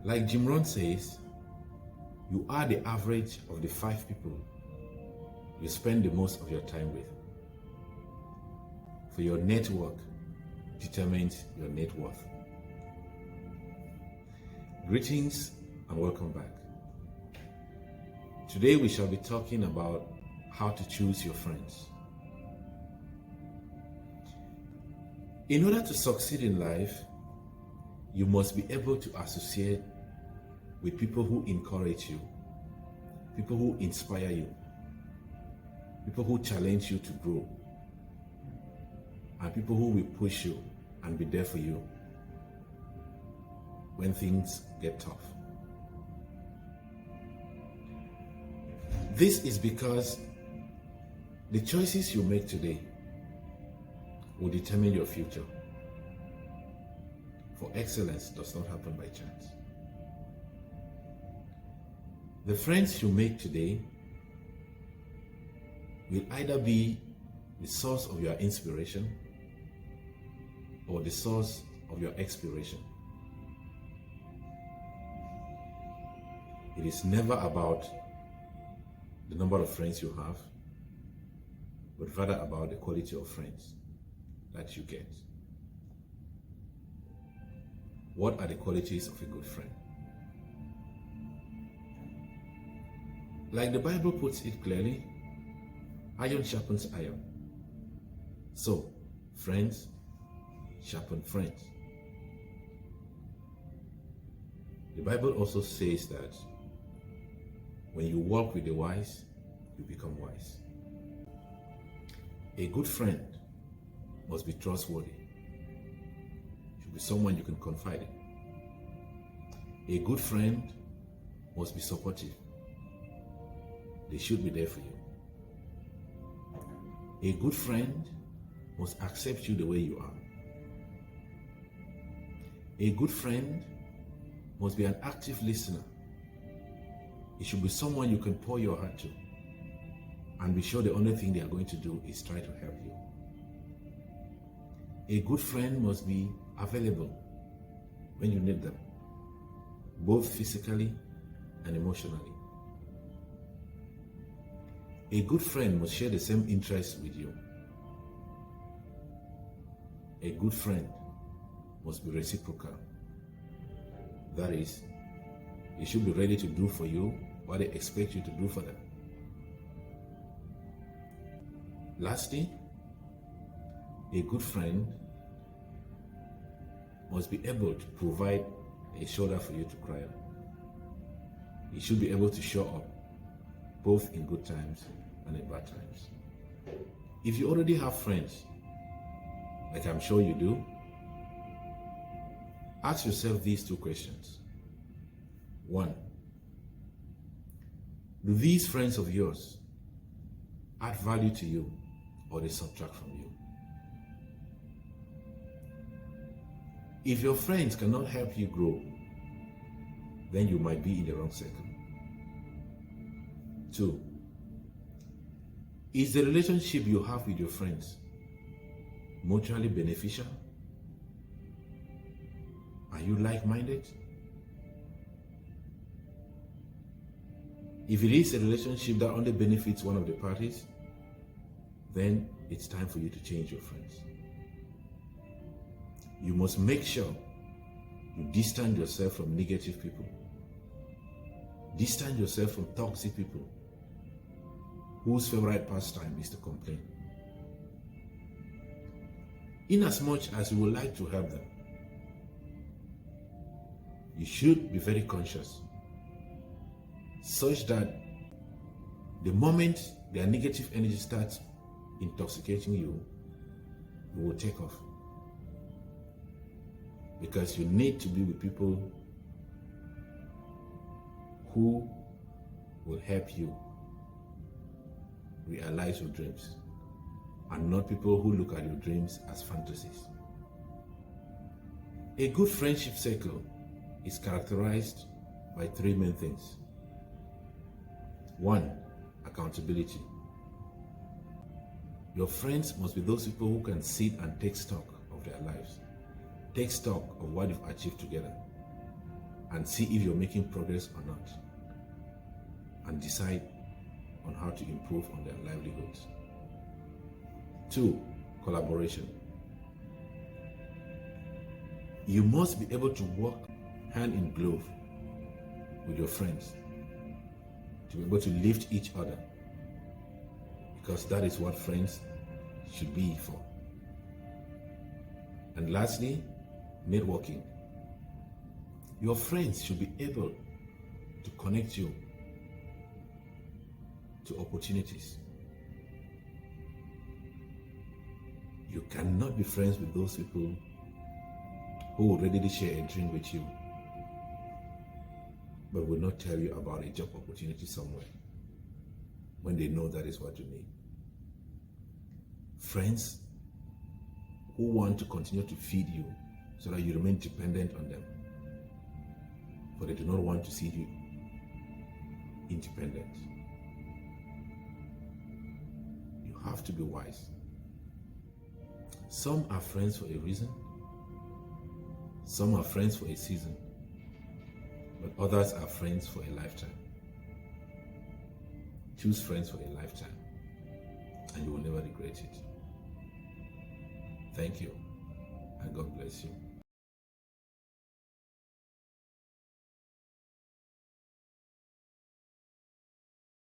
Like Jim Rohn says, you are the average of the 5 people you spend the most of your time with. For your network determines your net worth. Greetings and welcome back. Today we shall be talking about how to choose your friends. In order to succeed in life, you must be able to associate with people who encourage you, people who inspire you, people who challenge you to grow, and people who will push you and be there for you when things get tough. This is because the choices you make today will determine your future. For excellence does not happen by chance. The friends you make today will either be the source of your inspiration or the source of your expiration. It is never about the number of friends you have, but rather about the quality of friends that you get. What are the qualities of a good friend? Like the Bible puts it clearly, iron sharpens iron. So, friends sharpen friends. The Bible also says that when you walk with the wise, you become wise. A good friend must be trustworthy. Should be someone you can confide in. A good friend must be supportive. They should be there for you. A good friend must accept you the way you are. A good friend must be an active listener. It should be someone you can pour your heart to and be sure the only thing they are going to do is try to help you. A good friend must be available when you need them, both physically and emotionally. A good friend must share the same interests with you. A good friend must be reciprocal. That is, they should be ready to do for you what they expect you to do for them. Lastly, a good friend must be able to provide a shoulder for you to cry on. He should be able to show up both in good times and in bad times. If you already have friends, like I'm sure you do, ask yourself these 2 questions. 1, do these friends of yours add value to you or they subtract from you? If your friends cannot help you grow, then you might be in the wrong circle. 2, is the relationship you have with your friends mutually beneficial? Are you like-minded? If it is a relationship that only benefits one of the parties, then it's time for you to change your friends. You must make sure you distance yourself from negative people. Distance yourself from toxic people whose favorite pastime is to complain. Inasmuch as you would like to help them, you should be very conscious, such that the moment their negative energy starts intoxicating you, you will take off. Because you need to be with people who will help you realize your dreams, and not people who look at your dreams as fantasies. A good friendship circle is characterized by 3 main things. 1, accountability. Your friends must be those people who can sit and take stock of their lives, take stock of what you've achieved together, and see if you're making progress or not, and decide on how to improve on their livelihoods. 2, collaboration. You must be able to work hand in glove with your friends to be able to lift each other, because that is what friends should be for. And lastly, networking. Your friends should be able to connect you to opportunities. You cannot be friends with those people who will readily share a drink with you, but will not tell you about a job opportunity somewhere when they know that is what you need. Friends who want to continue to feed you so that you remain dependent on them, but they do not want to see you independent. You have to be wise. Some are friends for a reason, some are friends for a season, but others are friends for a lifetime. Choose friends for a lifetime, and you will never regret it. Thank you, and God bless you.